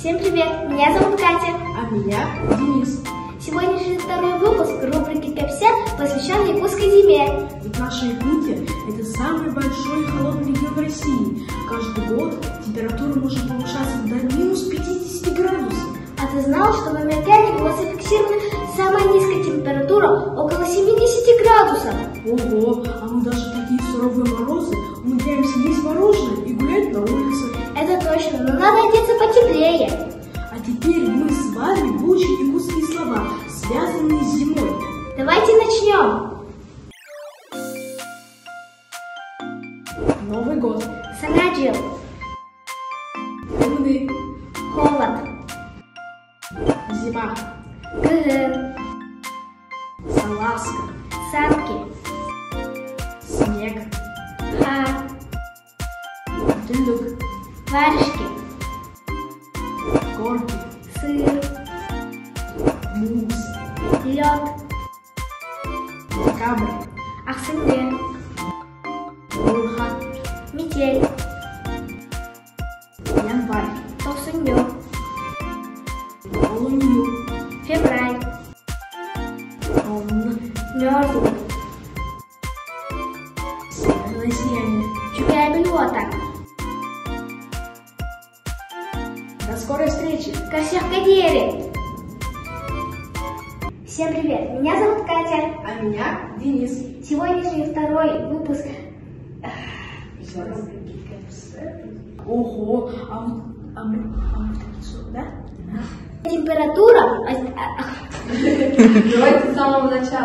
Всем привет! Меня зовут Катя. А меня Денис. Сегодняшний второй выпуск рубрики «Капся» посвящен якутской зиме. Ведь наша Якутия – это самый большой и холодный регион в России. Каждый год температура может повышаться до минус 50 градусов. А ты знал, что в Амиакане была зафиксирована самая низкая температура около 70 градусов? Ого, а мы даже в такие суровые морозы умудряемся есть мороженое и гулять на улице. Это точно, но надо одеться потеплее. А теперь мы с вами выучим якутские слова, связанные с зимой. Давайте начнем. Новый год. Санаджил. Темный. Холод. Зима. Гыгын. Салазка. Санки. Снег. Ха. Дылюк. Варежки. Горки. Сыр. Мус. Лед. Декабрь. Ахсынге. Урха. Метель. Январь. Токсуньё. Полунью. Февраль. Он. Мёрзлый. Северное сияние. Чукая-бельвота. До скорой встречи. Косяк-кадери. Всем привет, меня зовут Катя. А меня Денис. Сегодняшний второй выпуск. Ого, а мы такие что, да? Температура. Давайте с самого начала.